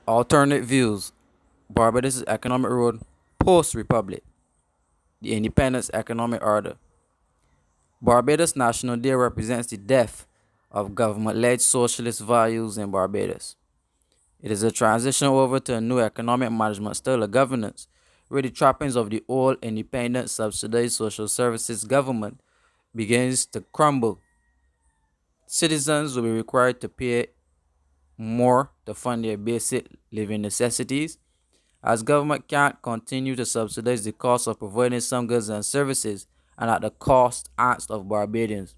Alternate views: Barbados' economic road post-republic, the independence economic order. Barbados National Day represents the death of government-led socialist values in Barbados. It is a transition over to a new economic management style of governance, where the trappings of the old independent subsidized social services government begins to crumble. Citizens will be required to pay more to fund their basic living necessities, as government can't continue to subsidize the cost of providing some goods and services and at the cost asked of Barbadians.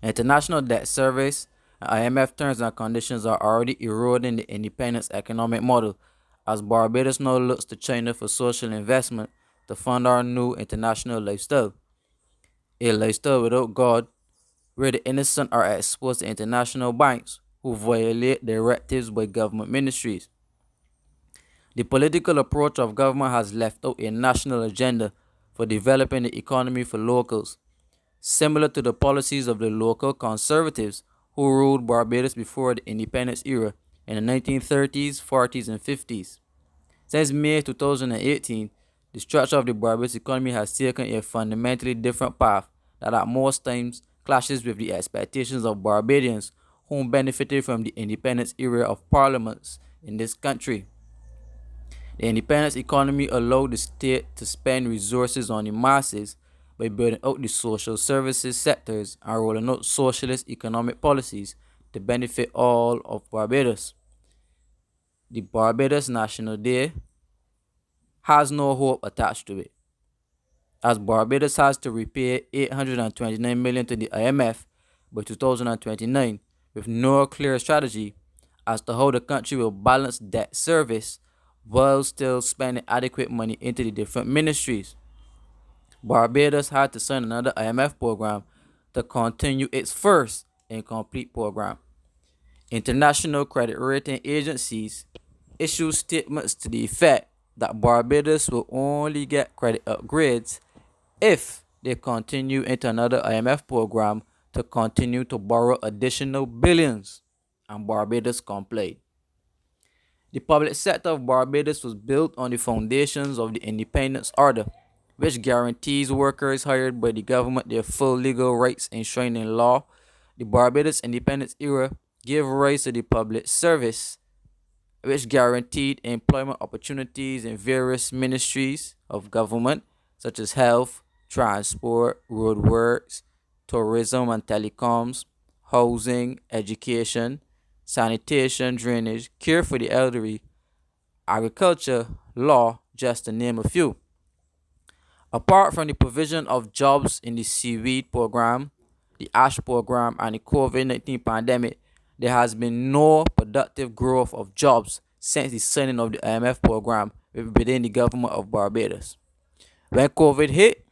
International debt service and IMF terms and conditions are already eroding the independence economic model, as Barbados now looks to China for social investment to fund our new international lifestyle. A lifestyle without God, where the innocent are exposed to international banks who violate directives by government ministries. The political approach of government has left out a national agenda for developing the economy for locals, similar to the policies of the local conservatives who ruled Barbados before the independence era in the 1930s, 40s, and 50s. Since May 2018, the structure of the Barbados economy has taken a fundamentally different path that at most times clashes with the expectations of Barbadians who benefited from the independence era of parliaments in this country. The independence economy allowed the state to spend resources on the masses by building out the social services sectors and rolling out socialist economic policies to benefit all of Barbados. The Barbados National Day has no hope attached to it, as Barbados has to repay 829 million to the IMF by 2029 with no clear strategy as to how the country will balance debt service while still spending adequate money into the different ministries. Barbados had to sign another IMF program to continue its first incomplete program. International credit rating agencies issue statements to the effect that Barbados will only get credit upgrades if they continue into another IMF program to continue to borrow additional billions, and Barbados complied. The public sector of Barbados was built on the foundations of the independence order, which guarantees workers hired by the government their full legal rights enshrined in law. The Barbados independence era gave rise to the public service, which guaranteed employment opportunities in various ministries of government, such as health, transport, roadworks, tourism and telecoms, housing, education, sanitation, drainage, care for the elderly, agriculture, law, just to name a few. Apart from the provision of jobs in the seaweed program, the ash program, and the COVID 19 pandemic, there has been no productive growth of jobs since the signing of the IMF program within the government of Barbados. When COVID hit,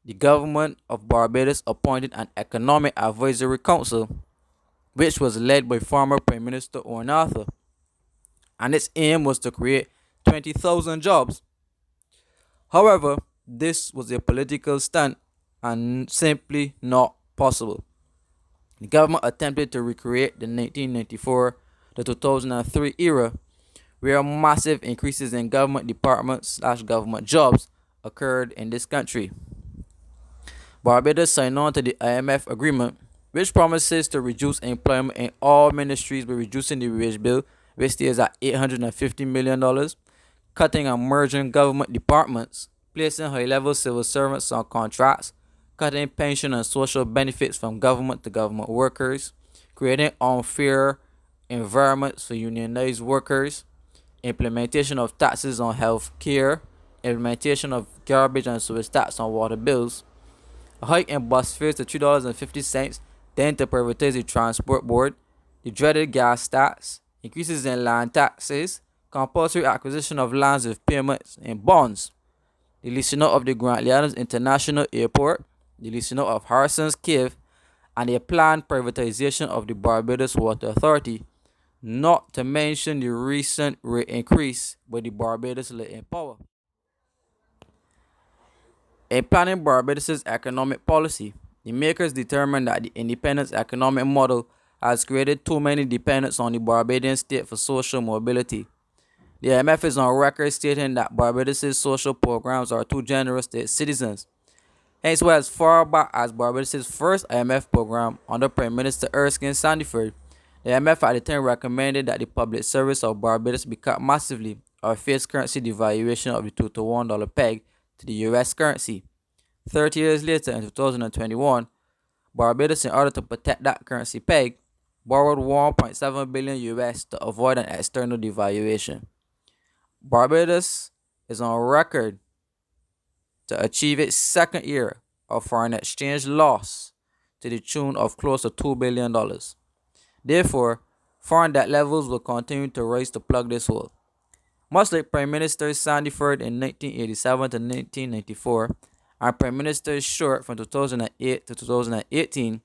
the government of Barbados appointed an economic advisory council, which was led by former Prime Minister Owen Arthur, and its aim was to create 20,000 jobs. However, this was a political stunt and simply not possible. The government attempted to recreate the 1994 to 2003 era, where massive increases in government departments/government jobs occurred in this country. Barbados signed on to the IMF agreement, which promises to reduce employment in all ministries by reducing the wage bill, which stays at $850 million, cutting and merging government departments, placing high-level civil servants on contracts, cutting pension and social benefits from government to government workers, creating unfair environments for unionized workers, implementation of taxes on health care, implementation of garbage and sewage tax on water bills, a hike in bus fares to $3.50, then to privatize the transport board, the dreaded gas tax, increases in land taxes, compulsory acquisition of lands with payments in bonds, the leasing out of the Grant Adams International Airport, the leasing out of Harrison's Cave, and a planned privatization of the Barbados Water Authority, not to mention the recent rate increase by the Barbados Light and Power. In planning Barbados' economic policy, the makers determined that the independence economic model has created too many dependents on the Barbadian state for social mobility. The IMF is on record stating that Barbados' social programs are too generous to its citizens. Hence, why as far back as Barbados' first IMF program under Prime Minister Erskine Sandiford, the IMF at the time recommended that the public service of Barbados be cut massively or face currency devaluation of the 2 to $1 peg to the US currency. 30 years later, in 2021, Barbados, in order to protect that currency peg, borrowed 1.7 billion US to avoid an external devaluation. Barbados is on record to achieve its second year of foreign exchange loss to the tune of close to $2 billion. Therefore, foreign debt levels will continue to rise to plug this hole. Much like Prime Minister Sandiford in 1987 to 1994 and Prime Minister Stuart from 2008 to 2018,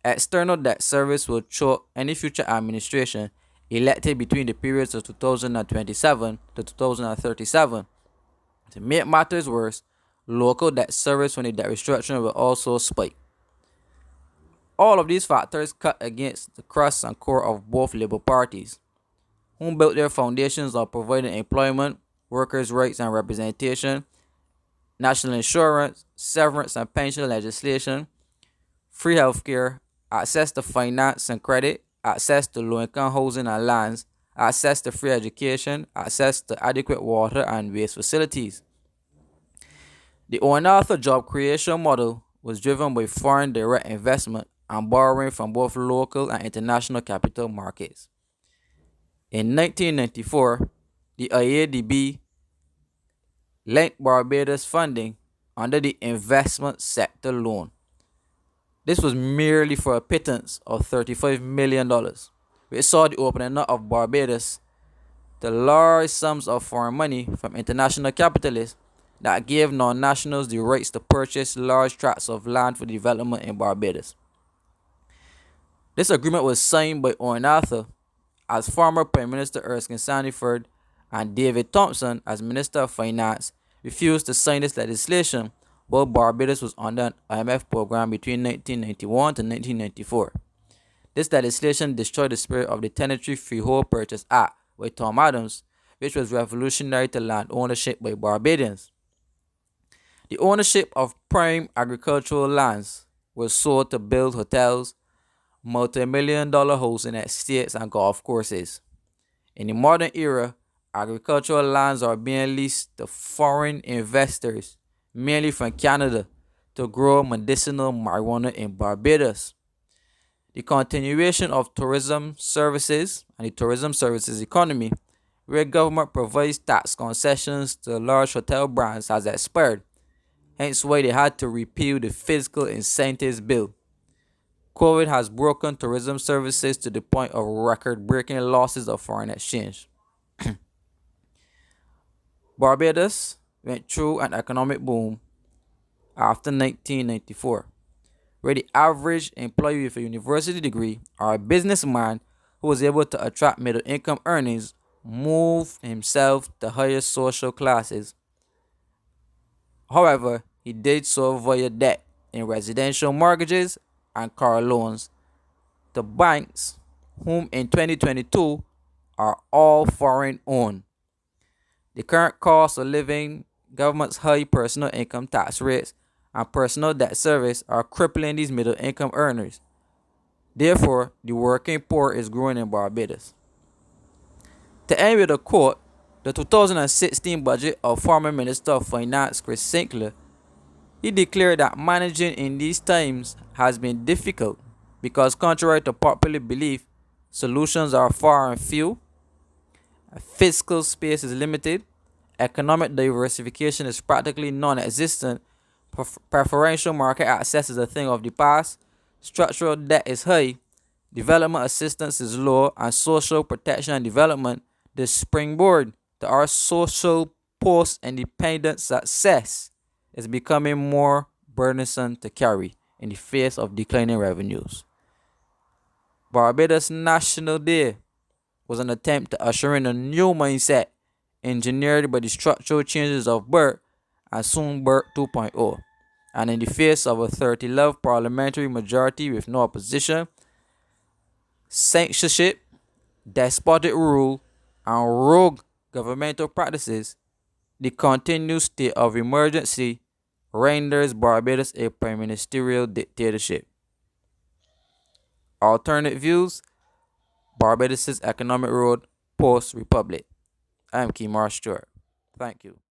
external debt service will choke any future administration elected between the periods of 2027 to 2037. To make matters worse, local debt service from the debt restructuring will also spike. All of these factors cut against the crust and core of both Labour parties, whom built their foundations on providing employment, workers' rights and representation, national insurance, severance and pension legislation, free healthcare, access to finance and credit, access to low-income housing and lands, access to free education, access to adequate water and waste facilities. The unearthed job creation model was driven by foreign direct investment and borrowing from both local and international capital markets. In 1994, the IADB linked Barbados funding under the investment sector loan. This was merely for a pittance of $35 million, which saw the opening up of Barbados to large sums of foreign money from international capitalists that gave non-nationals the rights to purchase large tracts of land for development in Barbados. This agreement was signed by Owen Arthur as former Prime Minister Erskine Sandiford and David Thompson as Minister of Finance refused to sign this legislation while Barbados was under an IMF program between 1991 to 1994. This legislation destroyed the spirit of the Tenantry Freehold Purchase Act by Tom Adams, which was revolutionary to land ownership by Barbadians. The ownership of prime agricultural lands was sold to build hotels, multi-million-dollar housing estates, and golf courses. In the modern era, agricultural lands are being leased to foreign investors, mainly from Canada, to grow medicinal marijuana in Barbados. The continuation of tourism services and the tourism services economy, where government provides tax concessions to large hotel brands, has expired, hence why they had to repeal the Fiscal Incentives Bill. COVID has broken tourism services to the point of record-breaking losses of foreign exchange. Barbados went through an economic boom after 1994, where the average employee with a university degree or a businessman who was able to attract middle-income earnings moved himself to higher social classes. However, he did so via debt in residential mortgages and car loans to banks, whom in 2022 are all foreign owned. The current cost of living, government's high personal income tax rates, and personal debt service are crippling these middle income earners. Therefore, the working poor is growing in Barbados. To end with a quote, the 2016 budget of former Minister of Finance Chris Sinclair, he declared that managing in these times has been difficult because, contrary to popular belief, solutions are far and few, fiscal space is limited, economic diversification is practically non-existent, preferential market access is a thing of the past, structural debt is high, development assistance is low, and social protection and development, the springboard to our social post-independent success, is becoming more burdensome to carry in the face of declining revenues. Barbados National Day was an attempt to usher in a new mindset engineered by the structural changes of BERT and soon BERT 2.0. And in the face of a 30-love parliamentary majority with no opposition, censorship, despotic rule, and rogue governmental practices, the continued state of emergency renders Barbados a ministerial dictatorship. Alternate views: Barbados' economic road post-republic. I am Kemar Stuart. Thank you.